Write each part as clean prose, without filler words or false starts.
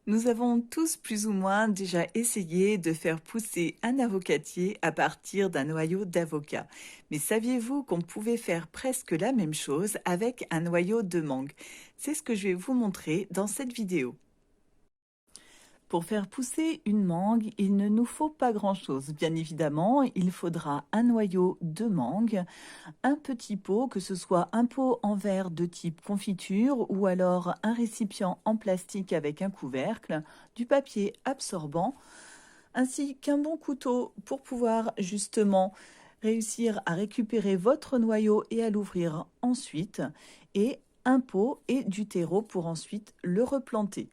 Nous avons tous plus ou moins déjà essayé de faire pousser un avocatier à partir d'un noyau d'avocat. Mais saviez-vous qu'on pouvait faire presque la même chose avec un noyau de mangue? C'est ce que je vais vous montrer dans cette vidéo. Pour faire pousser une mangue, il ne nous faut pas grand-chose. Bien évidemment, il faudra un noyau de mangue, un petit pot, que ce soit un pot en verre de type confiture ou alors un récipient en plastique avec un couvercle, du papier absorbant, ainsi qu'un bon couteau pour pouvoir justement réussir à récupérer votre noyau et à l'ouvrir ensuite, et un pot et du terreau pour ensuite le replanter.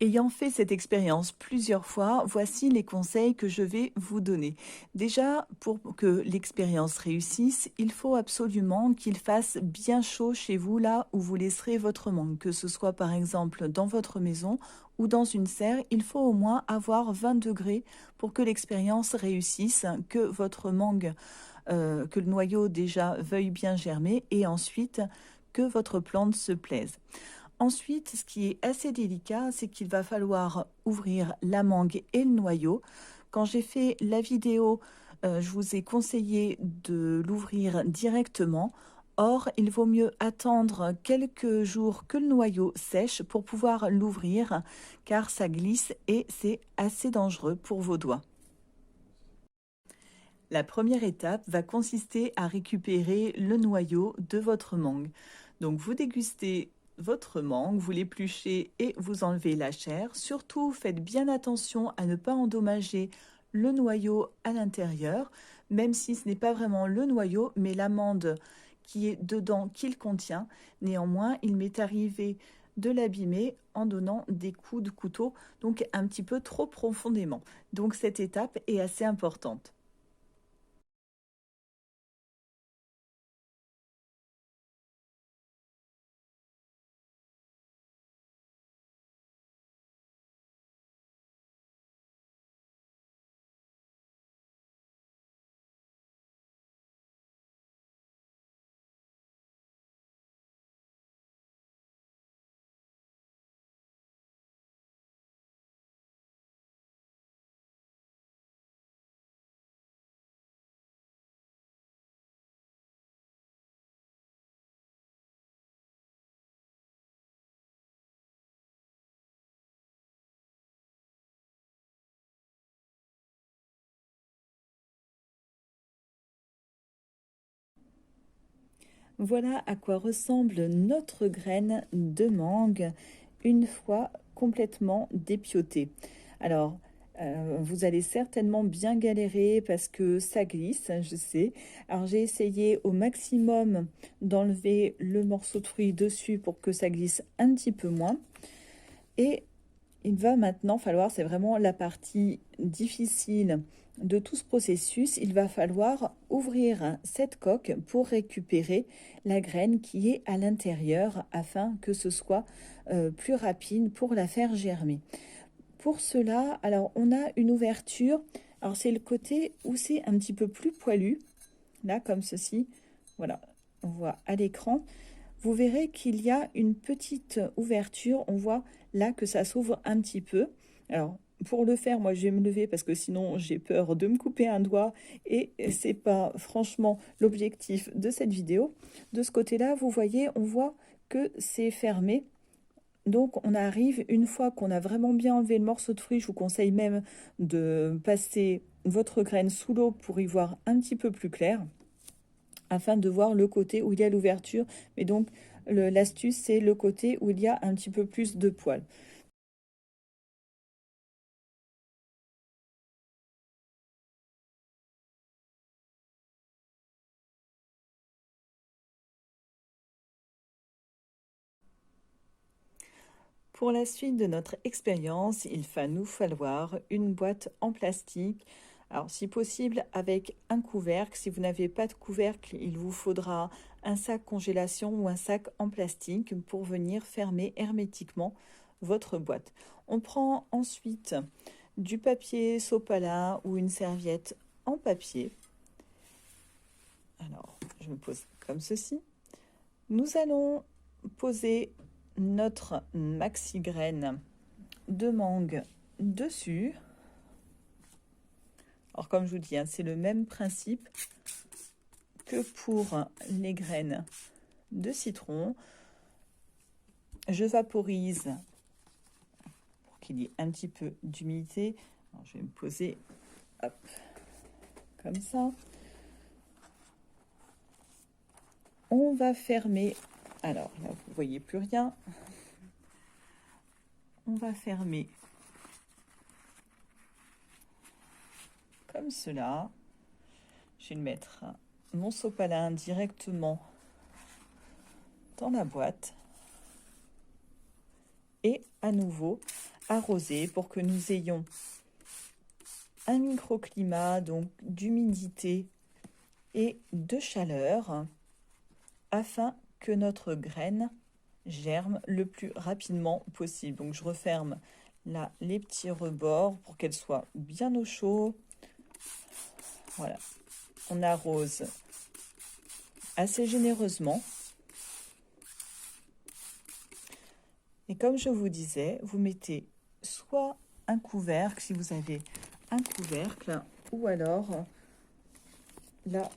Ayant fait cette expérience plusieurs fois, voici les conseils que je vais vous donner. Déjà, pour que l'expérience réussisse, il faut absolument qu'il fasse bien chaud chez vous, là où vous laisserez votre mangue, que ce soit par exemple dans votre maison ou dans une serre. Il faut au moins avoir 20 degrés pour que l'expérience réussisse, que votre mangue, que le noyau déjà veuille bien germer et ensuite que votre plante se plaise. Ensuite, ce qui est assez délicat, c'est qu'il va falloir ouvrir la mangue et le noyau. Quand j'ai fait la vidéo, je vous ai conseillé de l'ouvrir directement. Or, il vaut mieux attendre quelques jours que le noyau sèche pour pouvoir l'ouvrir, car ça glisse et c'est assez dangereux pour vos doigts. La première étape va consister à récupérer le noyau de votre mangue. Donc vous dégustez votre mangue, vous l'épluchez et vous enlevez la chair. Surtout, faites bien attention à ne pas endommager le noyau à l'intérieur, même si ce n'est pas vraiment le noyau, mais l'amande qui est dedans, qu'il contient. Néanmoins, il m'est arrivé de l'abîmer en donnant des coups de couteau, donc un petit peu trop profondément. Donc cette étape est assez importante. Voilà à quoi ressemble notre graine de mangue une fois complètement dépiotée. Alors, vous allez certainement bien galérer parce que ça glisse, je sais. Alors, j'ai essayé au maximum d'enlever le morceau de fruit dessus pour que ça glisse un petit peu moins. Et il va maintenant falloir, c'est vraiment la partie difficile de tout ce processus, il va falloir ouvrir cette coque pour récupérer la graine qui est à l'intérieur afin que ce soit plus rapide pour la faire germer. Pour cela, alors on a une ouverture, alors c'est le côté où c'est un petit peu plus poilu, là comme ceci, voilà, on voit à l'écran. Vous verrez qu'il y a une petite ouverture. On voit là que ça s'ouvre un petit peu. Alors, pour le faire, moi, je vais me lever parce que sinon, j'ai peur de me couper un doigt et c'est pas franchement l'objectif de cette vidéo. De ce côté-là, vous voyez, on voit que c'est fermé. Donc, on arrive, une fois qu'on a vraiment bien enlevé le morceau de fruit, je vous conseille même de passer votre graine sous l'eau pour y voir un petit peu plus clair afin de voir le côté où il y a l'ouverture. Mais donc, l'astuce, c'est le côté où il y a un petit peu plus de poils. Pour la suite de notre expérience, il va nous falloir une boîte en plastique. Alors, si possible, avec un couvercle. Si vous n'avez pas de couvercle, il vous faudra un sac congélation ou un sac en plastique pour venir fermer hermétiquement votre boîte. On prend ensuite du papier sopalin ou une serviette en papier. Alors, je me pose comme ceci. Nous allons poser notre maxi graine de mangue dessus. Alors comme je vous dis, hein, c'est le même principe que pour les graines de citron. Je vaporise pour qu'il y ait un petit peu d'humidité. Je vais me poser, hop, comme ça. On va fermer. Alors là, vous ne voyez plus rien. On va fermer comme cela. Je vais le mettre mon sopalin directement dans la boîte. Et à nouveau arroser pour que nous ayons un microclimat, donc d'humidité et de chaleur, afin que notre graine germe le plus rapidement possible. Donc je referme là les petits rebords pour qu'elle soit bien au chaud. Voilà, on arrose assez généreusement. Et comme je vous disais, vous mettez soit un couvercle, si vous avez un couvercle, ou alors, là,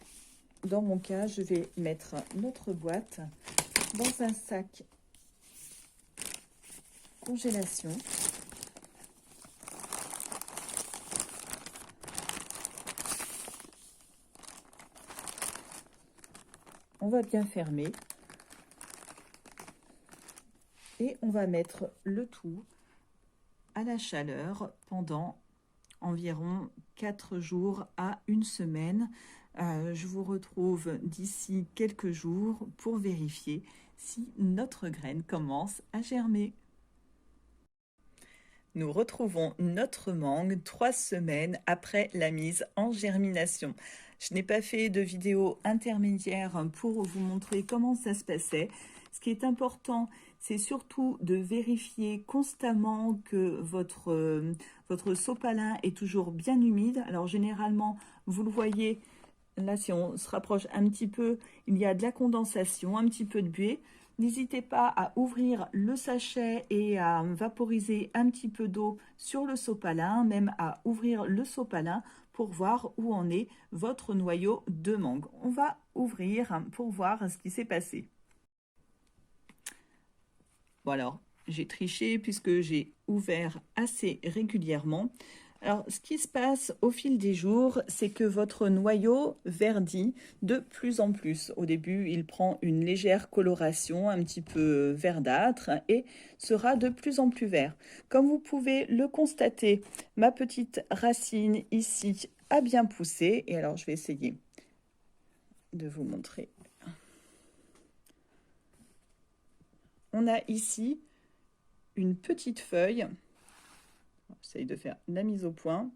dans mon cas, je vais mettre notre boîte dans un sac congélation. On va bien fermer. Et on va mettre le tout à la chaleur pendant environ 4 jours à 1 semaine. Je vous retrouve d'ici quelques jours pour vérifier si notre graine commence à germer. Nous retrouvons notre mangue 3 semaines après la mise en germination. Je n'ai pas fait de vidéo intermédiaire pour vous montrer comment ça se passait. Ce qui est important, c'est surtout de vérifier constamment que votre sopalin est toujours bien humide. Alors généralement, vous le voyez, là si on se rapproche un petit peu, il y a de la condensation, un petit peu de buée. N'hésitez pas à ouvrir le sachet et à vaporiser un petit peu d'eau sur le sopalin, même à ouvrir le sopalin pour voir où en est votre noyau de mangue. On va ouvrir pour voir ce qui s'est passé. Bon alors, j'ai triché puisque j'ai ouvert assez régulièrement. Alors, ce qui se passe au fil des jours, c'est que votre noyau verdit de plus en plus. Au début, il prend une légère coloration, un petit peu verdâtre, et sera de plus en plus vert. Comme vous pouvez le constater, ma petite racine ici a bien poussé. Et alors, je vais essayer de vous montrer. On a ici une petite feuille. J'essaye de faire la mise au point.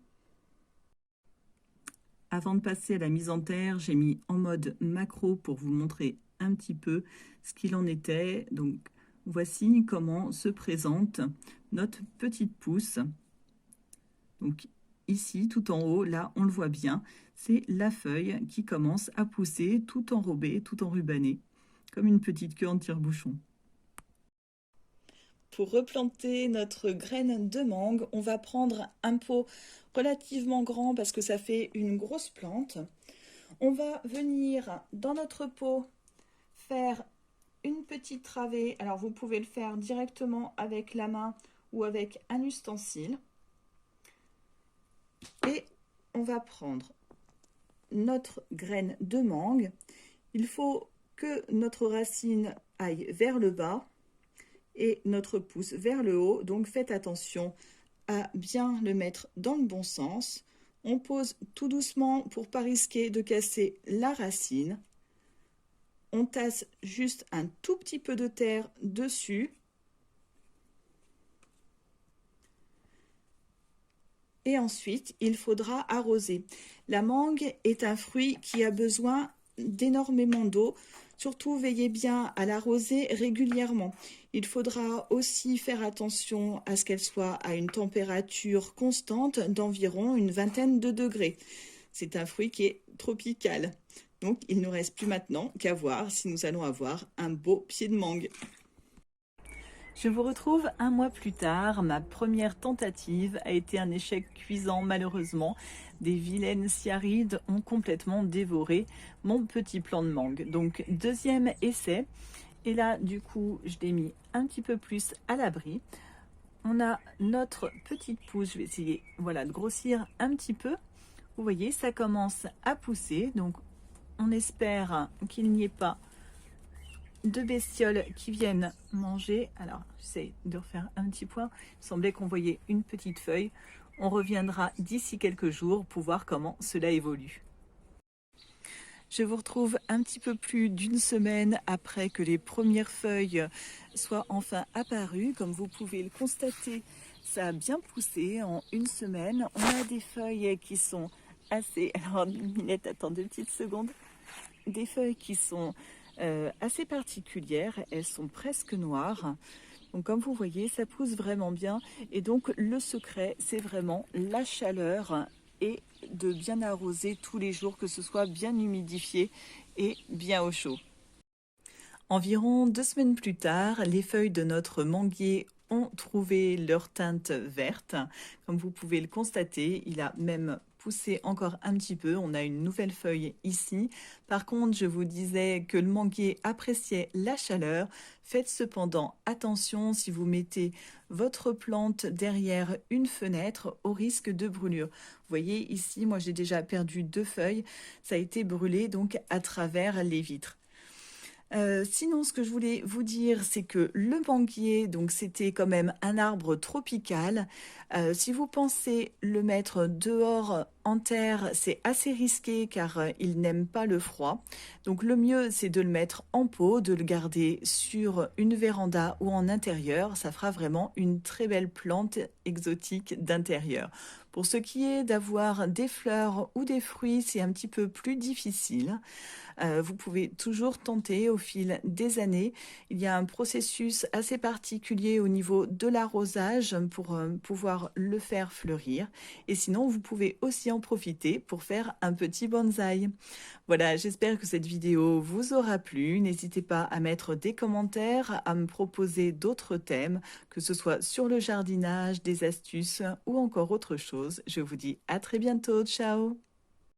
Avant de passer à la mise en terre, j'ai mis en mode macro pour vous montrer un petit peu ce qu'il en était. Donc, voici comment se présente notre petite pousse. Donc, ici, tout en haut, là, on le voit bien, c'est la feuille qui commence à pousser, tout enrobée, tout enrubanée, comme une petite queue en tire-bouchon. Pour replanter notre graine de mangue, on va prendre un pot relativement grand parce que ça fait une grosse plante. On va venir dans notre pot faire une petite travée. Alors vous pouvez le faire directement avec la main ou avec un ustensile. Et on va prendre notre graine de mangue. Il faut que notre racine aille vers le bas et notre pouce vers le haut. Donc faites attention à bien le mettre dans le bon sens. On pose tout doucement pour ne pas risquer de casser la racine. On tasse juste un tout petit peu de terre dessus. Et ensuite, il faudra arroser. La mangue est un fruit qui a besoin d'énormément d'eau. Surtout, veillez bien à l'arroser régulièrement. Il faudra aussi faire attention à ce qu'elle soit à une température constante d'environ une vingtaine de degrés. C'est un fruit qui est tropical. Donc, il ne nous reste plus maintenant qu'à voir si nous allons avoir un beau pied de mangue. Je vous retrouve un mois plus tard. Ma première tentative a été un échec cuisant malheureusement. Des vilaines cyarides ont complètement dévoré mon petit plant de mangue. Donc deuxième essai. Et là du coup je l'ai mis un petit peu plus à l'abri. On a notre petite pousse. Je vais essayer voilà, de grossir un petit peu. Vous voyez, ça commence à pousser. Donc on espère qu'il n'y ait pas de bestioles qui viennent manger. Alors, j'essaie de refaire un petit point. Il semblait qu'on voyait une petite feuille. On reviendra d'ici quelques jours pour voir comment cela évolue. Je vous retrouve un petit peu plus d'une semaine après que les premières feuilles soient enfin apparues. Comme vous pouvez le constater, ça a bien poussé en une semaine. On a des feuilles qui sont assez... Alors, Minette, attends 2 petites secondes. Des feuilles qui sont assez particulières, elles sont presque noires. Donc comme vous voyez, ça pousse vraiment bien. Et donc le secret, c'est vraiment la chaleur et de bien arroser tous les jours, que ce soit bien humidifié et bien au chaud. Environ 2 semaines plus tard, les feuilles de notre manguier ont trouvé leur teinte verte. Comme vous pouvez le constater, il a même poussé encore un petit peu. On a une nouvelle feuille ici. Par contre, je vous disais que le manguier appréciait la chaleur. Faites cependant attention si vous mettez votre plante derrière une fenêtre au risque de brûlure. Vous voyez ici, moi j'ai déjà perdu 2 feuilles. Ça a été brûlé donc à travers les vitres. Sinon, ce que je voulais vous dire, c'est que le manguier, donc c'était quand même un arbre tropical. Si vous pensez le mettre dehors en terre, c'est assez risqué car il n'aime pas le froid. Donc le mieux, c'est de le mettre en pot, de le garder sur une véranda ou en intérieur. Ça fera vraiment une très belle plante exotique d'intérieur. Pour ce qui est d'avoir des fleurs ou des fruits, c'est un petit peu plus difficile. Vous pouvez toujours tenter au fil des années. Il y a un processus assez particulier au niveau de l'arrosage pour pouvoir le faire fleurir. Et sinon, vous pouvez aussi en profiter pour faire un petit bonsaï. Voilà, j'espère que cette vidéo vous aura plu. N'hésitez pas à mettre des commentaires, à me proposer d'autres thèmes, que ce soit sur le jardinage, des astuces ou encore autre chose. Je vous dis à très bientôt. Ciao!